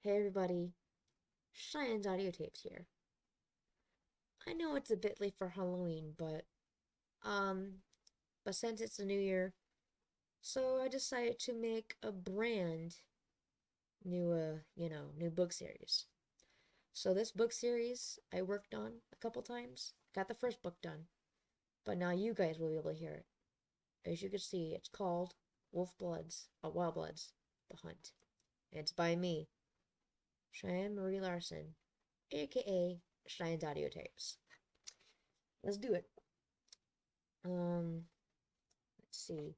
Hey everybody, Cheyenne's Audiotapes here. I know it's a bit late for Halloween, um, but since it's the new year, so I decided to make a brand new, new book series. So this book series I worked on a couple times, got the first book done, but now you guys will be able to hear it. As you can see, it's called Wild Bloods, The Hunt. And it's by me, Cheyenne Marie Larson, aka Cheyenne's Audiotapes. Let's do it. Um, let's see.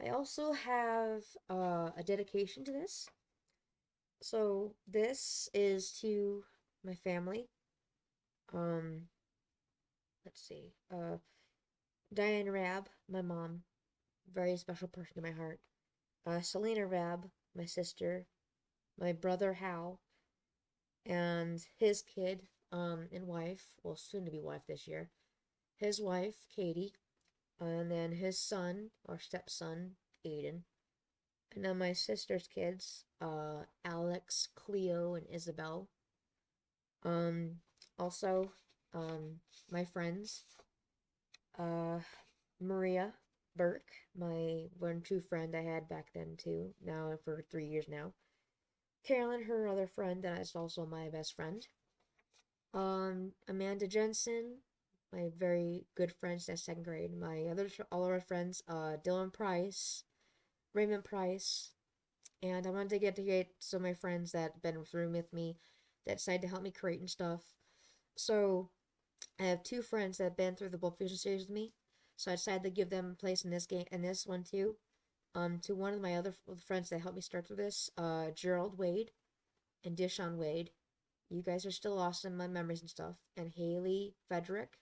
I also have a dedication to this. So this is to my family. Um, let's see. Diane Rab, my mom, very special person in my heart. Selena Rab, my sister, my brother Hal, and his kid, and wife, well, soon to be wife this year. His wife, Katie, and then his son or stepson, Aiden. And then my sister's kids, Alex, Cleo, and Isabel. Um, also, my friends, uh, Maria Burke, my one true friend I had back then too, now for 3 years now. Carolyn, her other friend, that is also my best friend. Amanda Jensen, my very good friend since second grade. All our friends, Dylan Price, Raymond Price, and I wanted to get some of my friends that been through with me that decided to help me create and stuff. So I have two friends that have been through the Book Fusion series with me. So I decided to give them a place in this game and this one too. To one of my other friends that helped me start through this, Gerald Wade and Dishon Wade. You guys are still awesome, my memories and stuff. And Haley Frederick,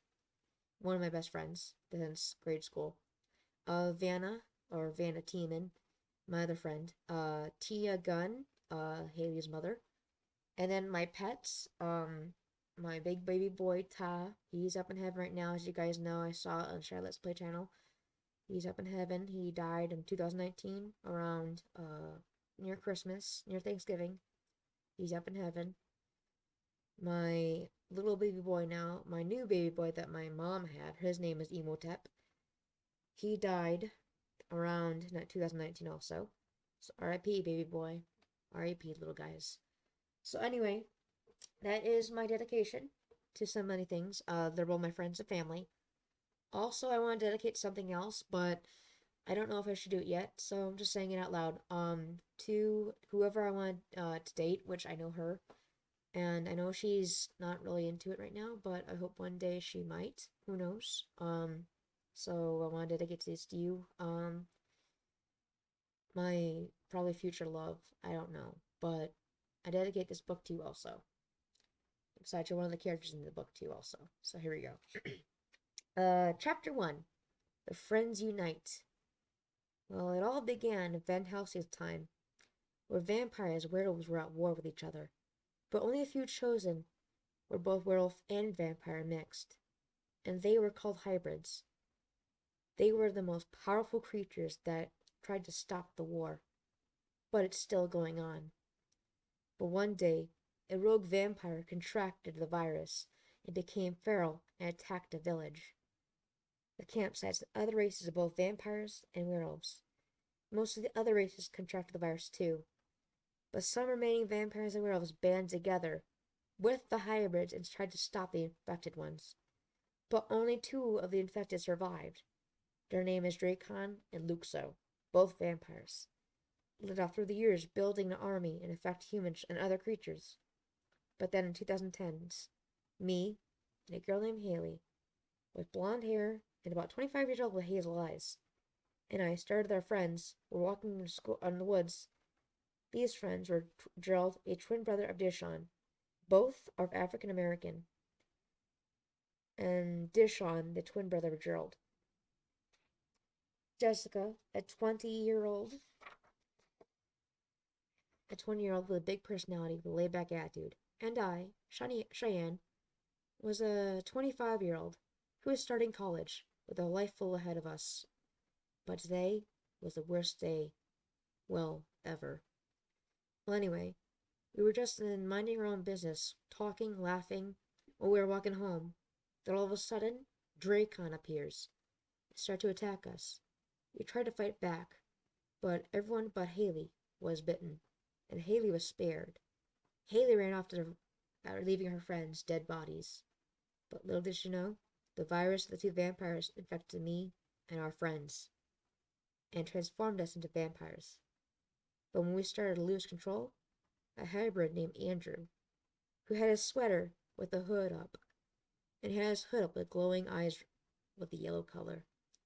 one of my best friends since grade school. Vanna Tiemann, my other friend. Tia Gunn, Haley's mother. And then my pets, my big baby boy, Ta. He's up in heaven right now, as you guys know. I saw it on Charlotte's Play channel. He's up in heaven. He died in 2019, around, near Christmas, near Thanksgiving. He's up in heaven. My little baby boy now, my new baby boy that my mom had, his name is Emotep. He died around 2019 also. So RIP, baby boy. RIP, little guys. So anyway, that is my dedication to so many things. They're both my friends and family. Also, I want to dedicate something else, but I don't know if I should do it yet, so I'm just saying it out loud. To whoever I want to date, which I know her, and I know she's not really into it right now, but I hope one day she might. Who knows? So I want to dedicate this to you. My probably future love. I don't know, but I dedicate this book to you also. Besides, you're one of the characters in the book too, also. So here we go. Chapter 1. The Friends Unite. Well, it all began in Van Helsing's time, where vampires and werewolves were at war with each other. But only a few chosen were both werewolf and vampire mixed, and they were called hybrids. They were the most powerful creatures that tried to stop the war, but it's still going on. But one day, a rogue vampire contracted the virus and became feral and attacked a village. The campsites of other races of both vampires and werewolves. Most of the other races contracted the virus too, but some remaining vampires and werewolves banded together with the hybrids and tried to stop the infected ones. But only two of the infected survived. Their name is Dracon and Luxo, both vampires. Lived off through the years building an army and infect humans and other creatures. But then in 2010s, me and a girl named Haley, with blonde hair and about 25 years old with hazel eyes, and I started our friends, were walking in school in the woods. These friends were Gerald, a twin brother of Dishon. Both are African American, and Dishon, the twin brother of Gerald. Jessica, a 20-year-old with a big personality with a laid-back attitude, and I, Cheyenne, was a 25-year-old who was starting college with a life full ahead of us. But today was the worst day, well, ever. Well, anyway, We were just minding our own business, talking, laughing, while we were walking home. Then all of a sudden, Dracon appears. He started to attack us. We tried to fight back, but everyone but Haley was bitten, and Haley was spared. Haley ran off leaving her friends' dead bodies. But little did she know, the virus of the two vampires infected me and our friends, and transformed us into vampires. But when we started to lose control, a hybrid named Andrew, who had his sweater with the hood up, and had his hood up with glowing eyes with the yellow color.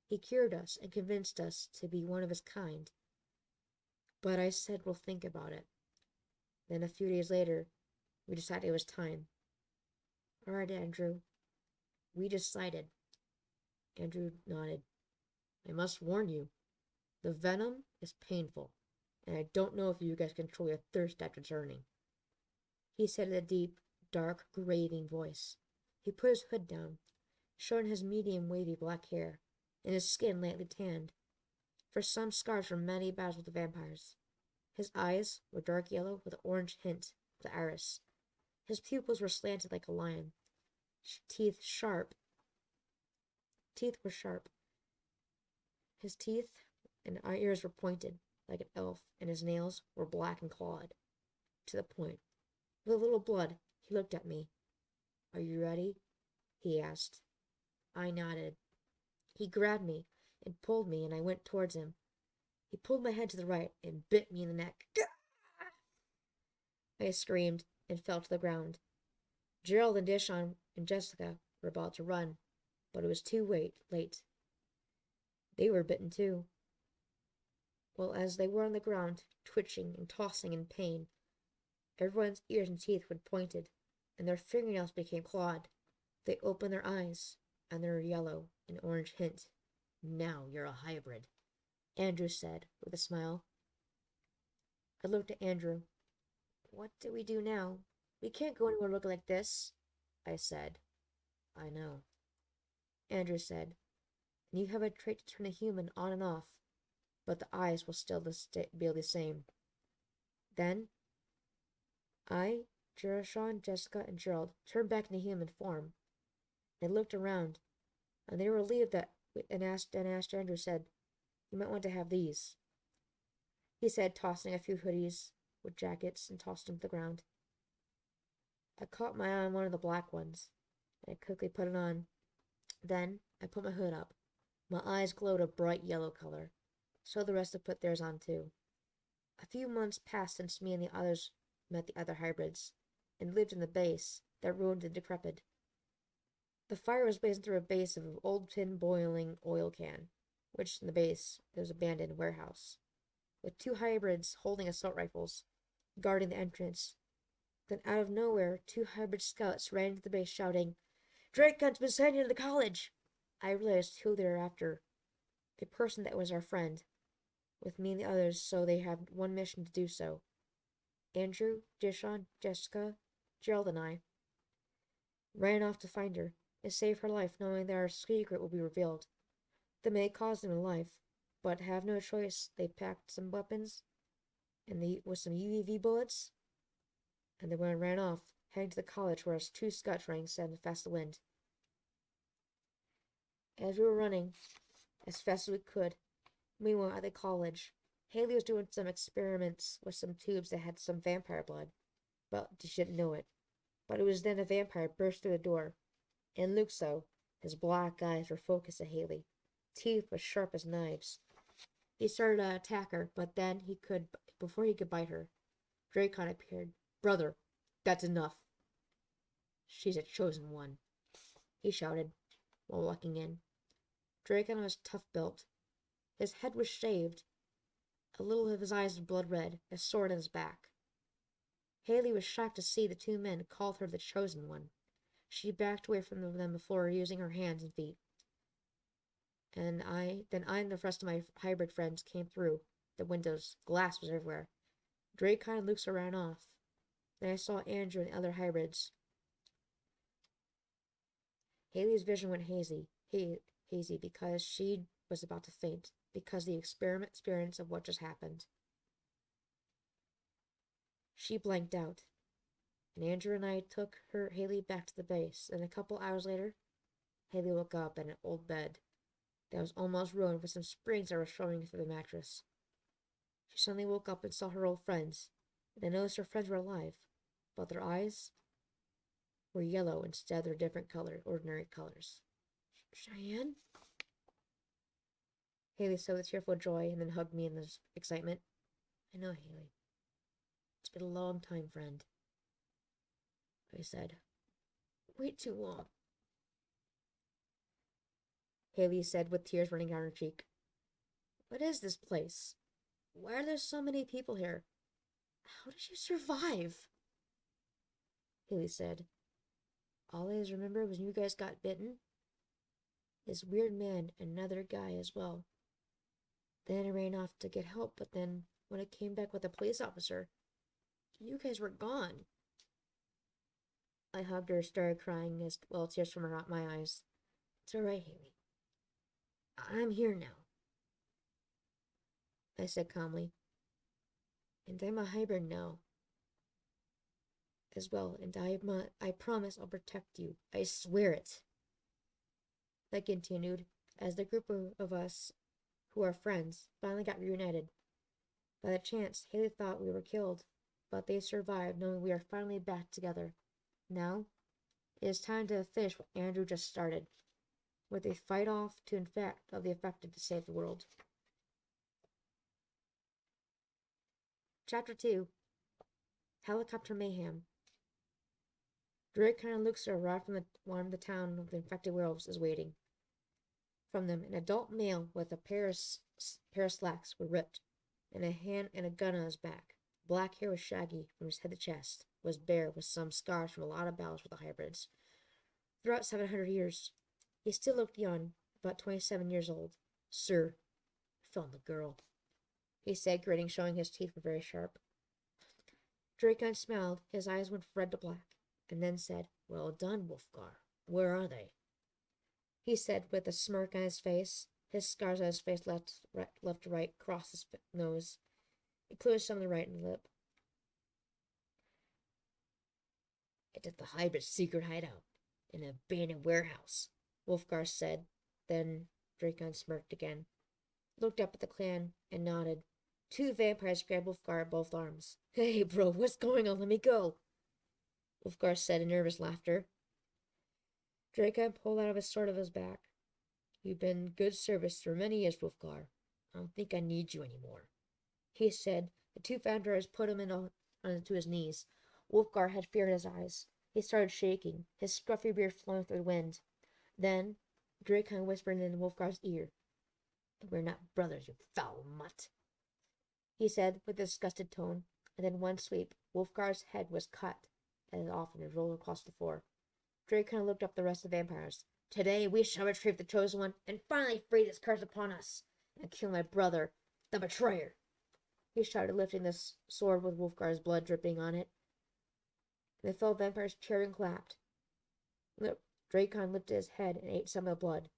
He cured us and convinced us to be one of his kind. But I said we'll think about it. Then a few days later, we decided it was time. All right, Andrew. We decided. Andrew nodded. I must warn you, the venom is painful, and I don't know if you guys control your thirst after turning. He said in a deep, dark, grating voice. He put his hood down, showing his medium wavy black hair, and his skin lightly tanned, for some scars from many battles with the vampires. His eyes were dark yellow with an orange hint of the iris. His pupils were slanted like a lion. Teeth were sharp. His teeth and ears were pointed, like an elf, and his nails were black and clawed. To the point. With a little blood, he looked at me. Are you ready? He asked. I nodded. He grabbed me and pulled me, and I went towards him. He pulled my head to the right and bit me in the neck. I screamed and fell to the ground. Gerald and Dishon and Jessica were about to run, but it was too late. They were bitten too. Well, as they were on the ground, twitching and tossing in pain, everyone's ears and teeth were pointed, and their fingernails became clawed. They opened their eyes, and they were yellow, an orange hint. Now you're a hybrid, Andrew said with a smile. I looked at Andrew. What do we do now? We can't go anywhere looking like this, I said. I know, Andrew said. And you have a trait to turn a human on and off, but the eyes will still be the same. Then, I, Jerushawn, Jessica, and Gerald turned back into human form. They looked around, and they were relieved and asked Andrew said, you might want to have these. He said, tossing a few hoodies with jackets and tossed them to the ground. I caught my eye on one of the black ones, and I quickly put it on. Then I put my hood up. My eyes glowed a bright yellow color, so the rest had put theirs on too. A few months passed since me and the others met the other hybrids, and lived in the base that ruined and decrepit. The fire was blazing through a base of an old tin boiling oil can, which in the base was an abandoned warehouse, with two hybrids holding assault rifles, guarding the entrance. Then out of nowhere, two hybrid scouts ran into the base shouting, Dracon's been sent into the college! I realized who they were after. A person that was our friend, with me and the others, so they had one mission to do so. Andrew, Dishon, Jessica, Gerald, and I ran off to find her and save her life, knowing that our secret would be revealed. They may cost them life, but have no choice. They packed some weapons and with some UAV bullets, and they ran off, heading to the college where us two scouts running sent fast the wind. As we were running as fast as we could, meanwhile at the college, Haley was doing some experiments with some tubes that had some vampire blood, but she didn't know it. But it was then a vampire burst through the door, and Luxo, his black eyes were focused at Haley, teeth as sharp as knives. He started to attack her, but then before he could bite her, Dracon appeared. Brother, that's enough. She's a chosen one, he shouted while walking in. Dracon was tough built. His head was shaved. A little of his eyes were blood red, a sword in his back. Haley was shocked to see the two men called her the chosen one. She backed away from them before using her hands and feet. And I and the rest of my hybrid friends came through the windows. Glass was everywhere. Dracon and Luxo ran off. Then I saw Andrew and the other hybrids. Haley's vision went hazy because she was about to faint because of the experience of what just happened. She blanked out, and Andrew and I took Haley back to the base, and a couple hours later, Haley woke up in an old bed that was almost ruined with some springs that were showing through the mattress. She suddenly woke up and saw her old friends, and I noticed her friends were alive, but their eyes were yellow instead of their different ordinary colors. Cheyanne? Haley said with tearful joy and then hugged me in this excitement. I know, Haley. It's been a long time, friend. I said. Way too long. Haley said with tears running down her cheek. What is this place? Why are there so many people here? How did you survive? Haley said. All I remember was when you guys got bitten. This weird man and another guy as well. Then I ran off to get help, but then when I came back with a police officer, you guys were gone. I hugged her, started crying as well, tears from my eyes. It's all right, Haley. I'm here now, I said calmly. And I'm a hybrid now as well, and I promise I'll protect you. I swear it. I continued, as the group of us who are friends finally got reunited. By the chance, Haley thought we were killed, but they survived, knowing we are finally back together. Now, it is time to finish what Andrew just started, with a fight off to infect of the affected to save the world. Chapter 2. Helicopter Mayhem. Drake kind of looks around from one of the town of the infected werewolves is waiting. From them, an adult male with a pair of slacks were ripped, and a hand and a gun on his back. Black hair was shaggy from his head to chest, was bare with some scars from a lot of battles with the hybrids. Throughout 700 years, he still looked young, about 27 years old. Sir, I found the girl, he said, grinning, showing his teeth were very sharp. Dracon smiled, his eyes went from red to black, and then said, Well done, Wolfgar. Where are they? He said with a smirk on his face, his scars on his face left to right, across his nose, including some of the right lip. It's at the hybrid's secret hideout, in an abandoned warehouse, Wolfgar said. Then Dracon smirked again, looked up at the clan, and nodded. Two vampires grabbed Wolfgar at both arms. Hey, bro, what's going on? Let me go, Wolfgar said in nervous laughter. Dracon pulled out his sword of his back. You've been good service for many years, Wolfgar. I don't think I need you anymore, he said. The two vampires put him onto his knees. Wolfgar had fear in his eyes. He started shaking, his scruffy beard flowing through the wind. Then Dracon whispered in Wolfgar's ear. We're not brothers, you foul mutt, he said with a disgusted tone, and then one sweep, Wolfgar's head was cut as often and rolled across the floor. Dracon looked up the rest of the vampires. Today we shall retrieve the Chosen One and finally free this curse upon us and kill my brother, the betrayer, he shouted, lifting this sword with Wolfgar's blood dripping on it. The fellow vampires cheered and clapped. Dracon lifted his head and ate some of the blood,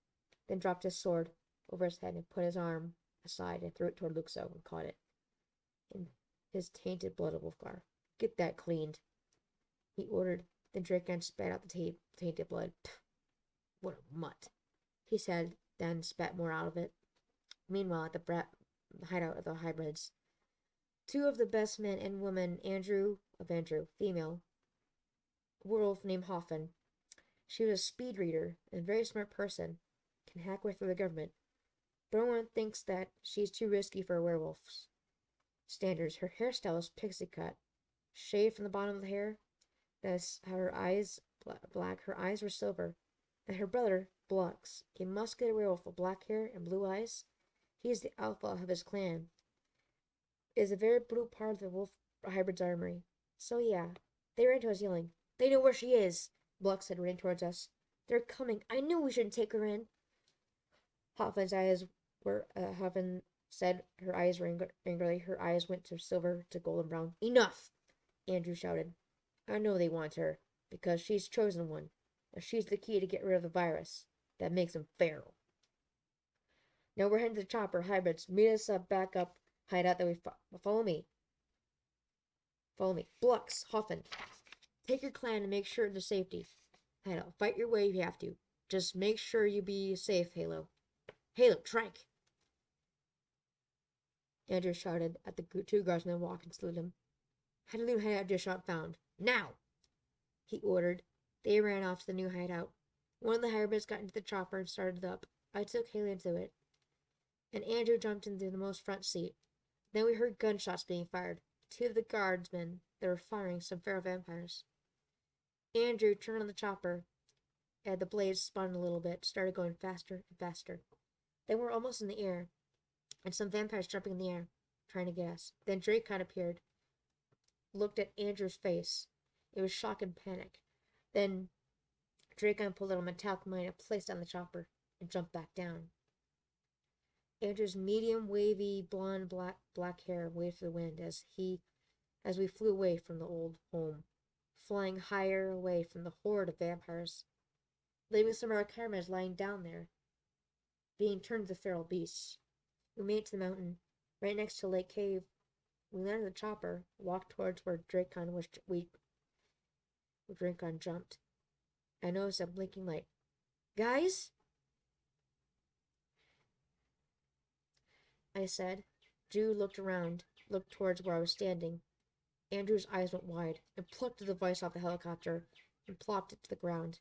then dropped his sword over his head and put his arm aside and threw it toward Luxo and caught it in his tainted blood of Wolfgar. Get that cleaned, he ordered. Then Dracon spat out the tainted blood. What a mutt, he said, then spat more out of it. Meanwhile, at the hideout of the hybrids, two of the best men and women, Andrew, female, werewolf named Hoffen. She was a speed reader and a very smart person, can hack way through the government. But everyone thinks that she's too risky for werewolves standards. Her hairstyle is pixie cut, shaved from the bottom of the hair. Thus, her eyes black. Her eyes were silver. And her brother, Blux, a muscular werewolf with black hair and blue eyes. He is the alpha of his clan. It is a very brutal part of the wolf hybrid's armory. So yeah, they ran to us yelling. They know where she is, Blux said, running towards us. They're coming. I knew we shouldn't take her in. Hoffen said, her eyes were angrily. Her eyes went to silver to golden brown. Enough, Andrew shouted. I know they want her, because she's chosen one, and she's the key to get rid of the virus that makes them feral. Now we're heading to the chopper, hybrids. Meet us back up hideout that we follow me. Follow me. Blux, Hoffen. Take your clan and make sure of their safety. Halo, fight your way if you have to. Just make sure you be safe, Halo. Halo, Trank! Andrew shouted at the two guardsmen walking to him. Had a new hideout just shot found. Now! He ordered. They ran off to the new hideout. One of the hybrids got into the chopper and started up. I took Haley into it, and Andrew jumped into the most front seat. Then we heard gunshots being fired. Two of the guardsmen that were firing some feral vampires. Andrew turned on the chopper, and the blades spun a little bit, started going faster and faster. Then we're almost in the air, and some vampires jumping in the air, trying to get us. Then Dracon appeared, looked at Andrew's face. It was shock and panic. Then Dracon pulled out a metallic mine and placed it on the chopper, and jumped back down. Andrew's medium, wavy, blonde, black hair waved to the wind as we flew away from the old home, flying higher away from the horde of vampires, leaving some of our comrades lying down there, being turned to feral beasts. We made it to the mountain, right next to Lake Cave. We landed the chopper, walked towards where Dracon jumped. I noticed a blinking light. Guys? I said. Drew looked around, looked towards where I was standing. Andrew's eyes went wide, and plucked the device off the helicopter, and plopped it to the ground.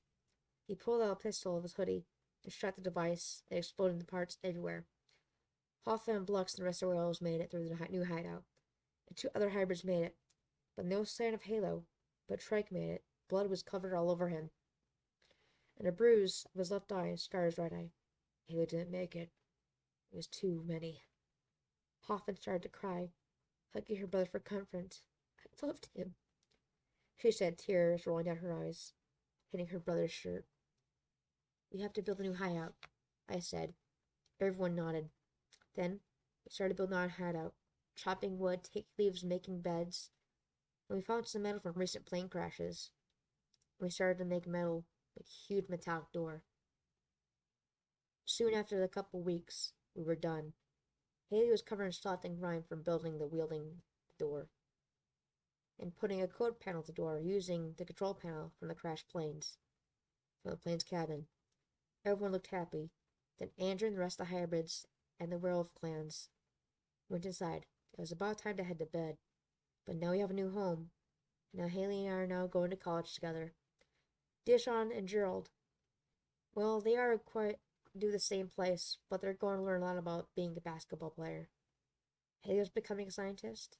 He pulled out a pistol of his hoodie, and shot the device, and exploded into parts everywhere. Hoffa and Blux and the rest of the royals made it through the new hideout, and two other hybrids made it, but no sign of Halo. But Trike made it. Blood was covered all over him, and a bruise of his left eye scarred his right eye. Halo didn't make it. It was too many. Hoffman started to cry, hugging her brother for comfort. I loved him, she said, tears rolling down her eyes, hitting her brother's shirt. We have to build a new hideout, I said. Everyone nodded. Then we started building our hideout, chopping wood, taking leaves, making beds. And we found some metal from recent plane crashes. We started to make a huge metallic door. Soon after a couple weeks, we were done. Haley was covered in sloth and grime from building the wielding door and putting a code panel to the door using the control panel from the crashed planes, from the plane's cabin. Everyone looked happy. Then Andrew and the rest of the hybrids and the werewolf clans went inside. It was about time to head to bed. But now we have a new home. Now Haley and I are now going to college together. Dishon and Gerald, well, they are quite do the same place, but they're going to learn a lot about being a basketball player. Haley was becoming a scientist,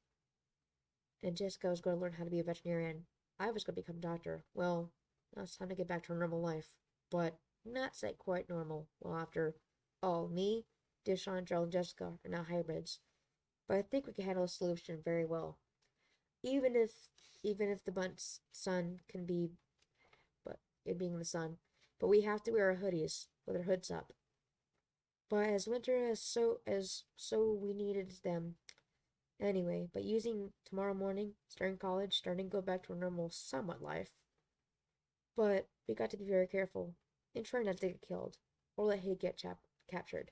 and Jessica was going to learn how to be a veterinarian. I was going to become a doctor. Well, now it's time to get back to a normal life, but not say quite normal. Well, after all, me, Dishon, Gerald, and Jessica are now hybrids, but I think we can handle the solution very well. Even if the bunt's sun can be, but it being the sun, but we have to wear our hoodies with our hoods up. But as winter is so we needed them anyway. But using tomorrow morning, starting college, starting to go back to a normal somewhat life. But we got to be very careful and try not to get killed or let Hay get captured.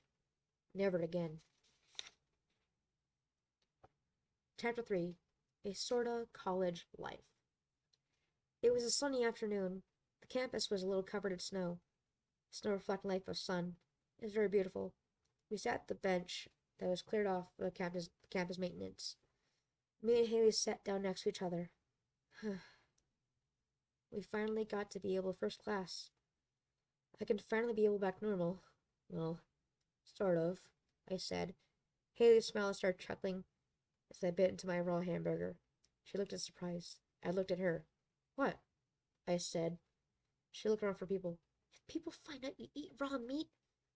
Never again. Chapter 3. A sorta college life. It was a sunny afternoon. The campus was a little covered in snow. Snow reflecting light of sun. It was very beautiful. We sat at the bench that was cleared off for the campus maintenance. Me and Haley sat down next to each other. We finally got to be able to first class. I can finally be able back normal. Well, sort of, I said. Haley smiled and started chuckling as I bit into my raw hamburger. She looked in surprise. I looked at her. What? I said. She looked around for people. If people find out you eat raw meat,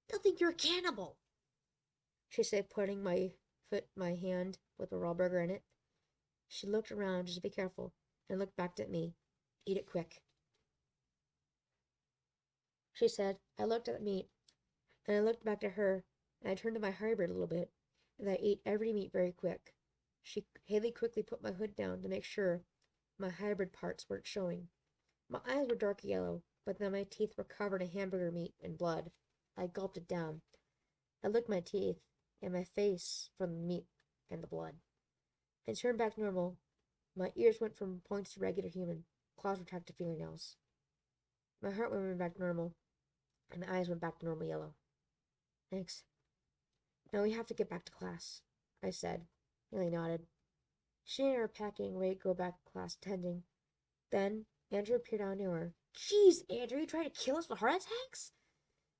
they'll think you're a cannibal, she said, putting my hand with a raw burger in it. She looked around just to be careful and looked back at me. Eat it quick, she said. I looked at the meat, and I looked back at her, and I turned to my hybrid a little bit, and I ate every meat very quick. Haley quickly put my hood down to make sure my hybrid parts weren't showing. My eyes were dark yellow, but then my teeth were covered in hamburger meat and blood. I gulped it down. I licked my teeth and my face from the meat and the blood. I turned back normal, My ears went from points to regular human. Claws retracted to fingernails. My heart went back to normal, and my eyes went back to normal yellow. Thanks. Now we have to get back to class, I said. Haley nodded. She and I were packing, ready to go back to class attending. Then Andrew appeared out of nowhere. Jeez, Andrew, you trying to kill us with heart attacks?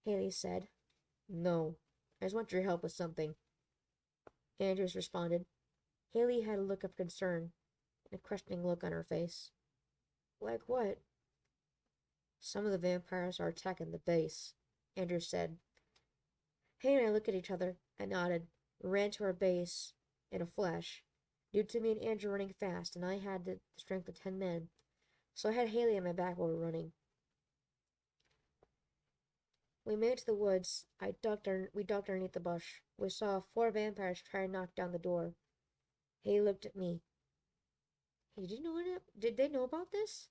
Haley said. No, I just want your help with something. Andrews responded. Haley had a look of concern and a questioning look on her face. Like what? Some of the vampires are attacking the base, Andrews said. Haley and I looked at each other and nodded. We ran to our base in a flash. Due to me and Andrew running fast, and I had the strength of 10 men, so I had Haley on my back while we were running. We made it to the woods. We ducked underneath the bush. We saw 4 vampires try to knock down the door. Haley looked at me. Hey, did they know about this?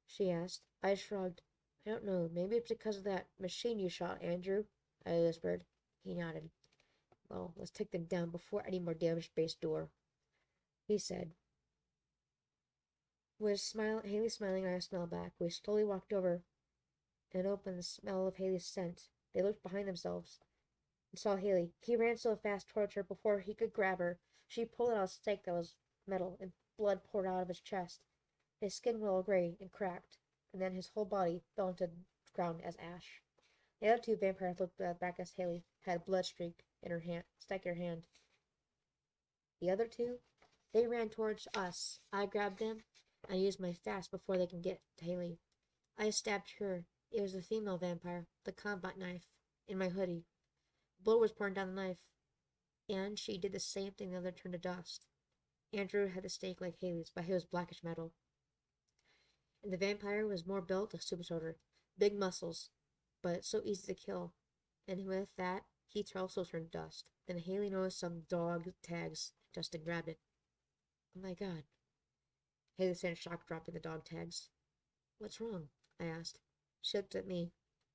She asked. I shrugged. I don't know. Maybe it's because of that machine you shot, Andrew, I whispered. He nodded. Well, let's take them down before any more damage to base door, he said. Haley smiling and I smiled back. We slowly walked over and opened the smell of Haley's scent. They looked behind themselves and saw Haley. He ran so fast towards her before he could grab her. She pulled out a stake that was metal, and blood poured out of his chest. His skin went all gray and cracked, and then his whole body fell into the ground as ash. The other 2 vampires looked back as Haley had a blood streak in her hand, stuck in her hand. The other 2, they ran towards us. I grabbed them. I used my fast before they can get to Haley. I stabbed her. It was a female vampire, the combat knife, in my hoodie. Blood was pouring down the knife, and she did the same thing the other turned to dust. Andrew had a stake like Haley's, but he was blackish metal. And the vampire was more built, a super soldier, big muscles, but so easy to kill. And with that, he also turned to dust. Then Haley noticed some dog tags. Justin grabbed it. Oh my god. Haley said in shock, dropping the dog tags. What's wrong? I asked. She looked at me.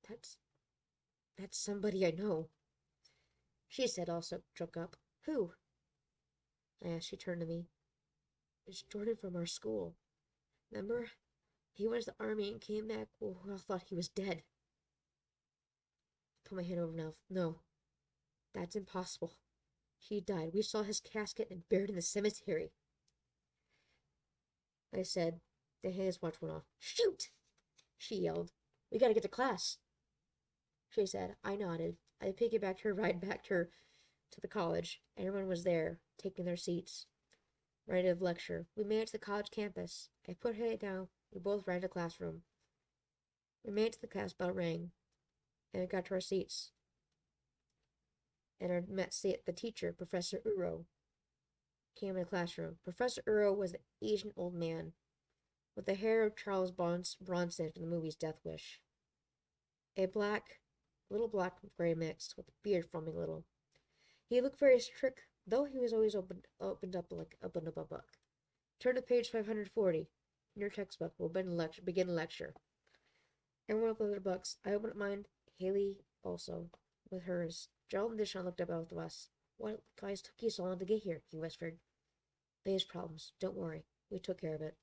That's somebody I know. She said, also shook up. Who? I asked. She turned to me. It's Jordan from our school. Remember? He went to the army and came back. We all thought he was dead. I put my hand over my mouth. No. That's impossible. He died. We saw his casket and buried in the cemetery. I said. The Haley's watch went off. Shoot! She yelled. We gotta get to class. She said. I nodded. I piggybacked her ride back to the college. Everyone was there, taking their seats, ready to lecture. We made it to the college campus. I put Haley down. We both ran to the classroom. We made it to the class bell rang, and we got to our seats. And our the teacher, Professor Uro, came in the classroom. Professor Uro was an Asian old man, with the hair of Charles Bronson from the movie's Death Wish. A little black and gray mixed, with a beard forming a little. He looked very strict, though he was always opened up a book. Turn to page 540. In your textbook, we'll begin a lecture. Everyone opened their books. I opened mine. Haley also, with hers. Gerald and Dishon looked at both of us. What guys took you so long to get here? He whispered. These problems. Don't worry. We took care of it.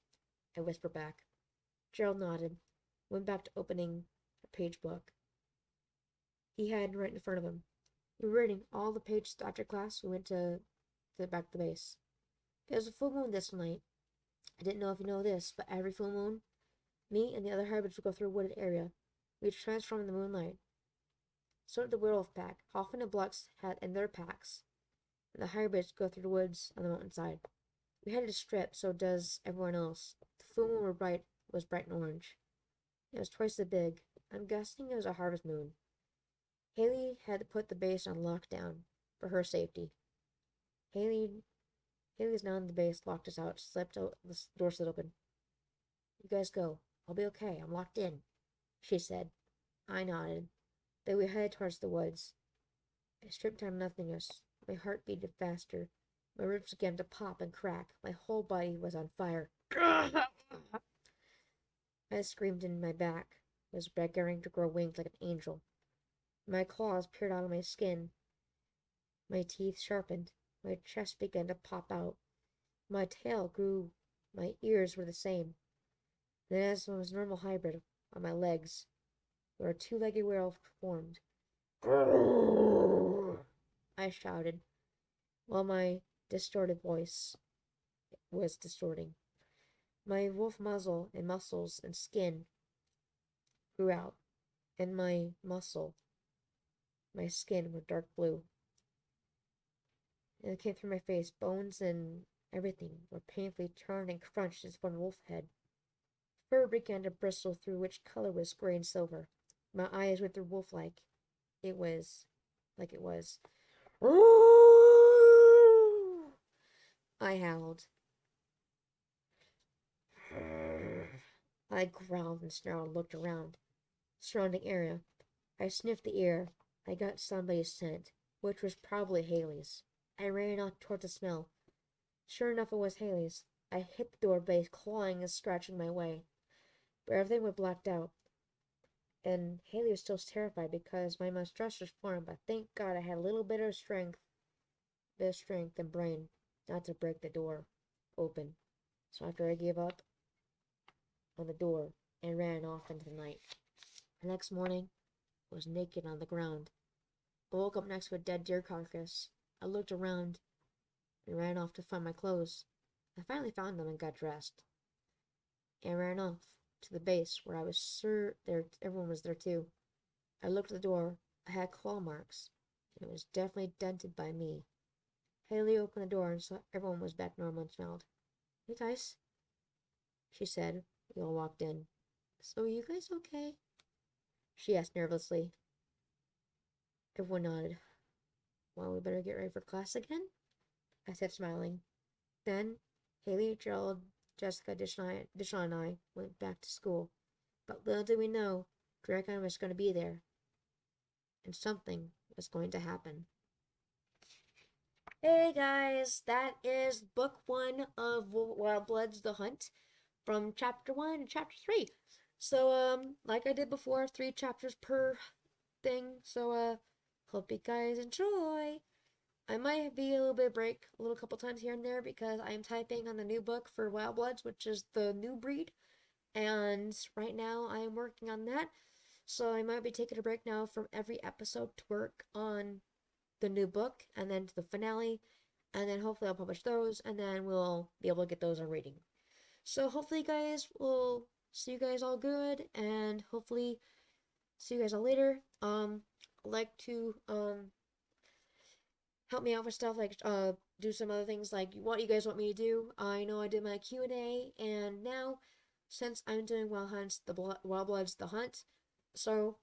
I whispered back. Gerald nodded. Went back to opening a page book he had right in front of him. We were reading all the pages after class. We went to back to the base. It was a full moon this night. I didn't know if you know this, but every full moon, me and the other hybrids would go through a wooded area. We'd transform in the moonlight. So did the werewolf pack. Hoffman and Blux had in their packs, and the hybrids go through the woods on the mountainside. We had to strip, so does everyone else. The full moon was bright and orange. It was twice as big. I'm guessing it was a harvest moon. Haley had to put the base on lockdown for her safety. Haley's now in the base, locked us out, the door slid open. You guys go. I'll be okay. I'm locked in, she said. I nodded. Then we headed towards the woods. I stripped down nothingness. My heart beat faster. My ribs began to pop and crack. My whole body was on fire. I screamed and my back was beginning to grow wings like an angel. My claws peered out of my skin. My teeth sharpened. My chest began to pop out. My tail grew My ears were the same. Then, as was normal hybrid on my legs, where a two-legged werewolf formed. I shouted, while my distorted voice was distorting. My wolf muzzle and muscles and skin grew out, and my skin were dark blue. And it came through my face. Bones and everything were painfully turned and crunched as one wolf head. Fur began to bristle through which color was gray and silver. My eyes went through wolf-like. It was. I howled. I growled and snarled and looked around. Surrounding area. I sniffed the air. I got somebody's scent, which was probably Haley's. I ran off toward the smell. Sure enough, it was Haley's. I hit the door base, clawing and scratching my way. But everything was blacked out. And Haley was still terrified because my mistrust was formed, but thank God I had a little bit of strength and brain not to break the door open. So after I gave up on the door and ran off into the night. The next morning, I was naked on the ground. I woke up next to a dead deer carcass. I looked around and ran off to find my clothes. I finally found them and got dressed. And ran off to the base where I was sure everyone was there too. I looked at the door. I had claw marks, and it was definitely dented by me. Haley opened the door and saw everyone was back normal and smiled. "Hey guys," she said. We all walked in. "So you guys okay?" she asked nervously. Everyone nodded. "Well, we better get ready for class again?" I said, smiling. Then Haley, Gerald, Jessica, Deshaun, and I went back to school. But little did we know, Dragon was going to be there. And something was going to happen. Hey guys, that is book 1 of Wild Bloods The Hunt from chapter 1 to chapter 3. So, like I did before, 3 chapters per thing. So, hope you guys enjoy. I might be a little bit of break a little couple times here and there because I am typing on the new book for Wild Bloods, which is the new breed. And right now I am working on that. So I might be taking a break now from every episode to work on the new book and then to the finale. And then hopefully I'll publish those and then we'll be able to get those on reading. So hopefully guys, we'll see you guys all good and hopefully see you guys all later. I'd like to, help me out with stuff like do some other things like what you guys want me to do. I know I did my Q&A and now since I'm doing Wild Bloods The Hunt, so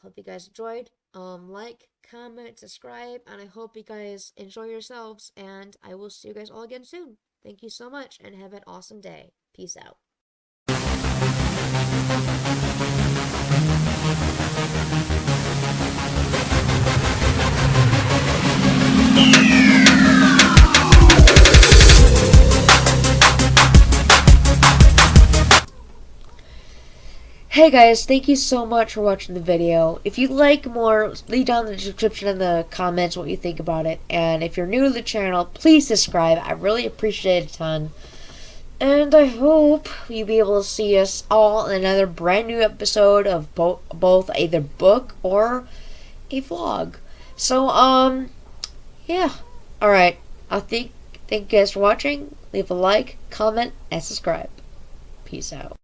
hope you guys enjoyed. Like, comment, subscribe, and I hope you guys enjoy yourselves and I will see you guys all again soon. Thank you so much and have an awesome day. Peace out. Hey guys, thank you so much for watching the video. If you'd like more, leave down in the description in the comments what you think about it. And if you're new to the channel, please subscribe. I really appreciate it a ton. And I hope you'll be able to see us all in another brand new episode of both either book or a vlog. So, yeah. Alright. Thank you guys for watching. Leave a like, comment, and subscribe. Peace out.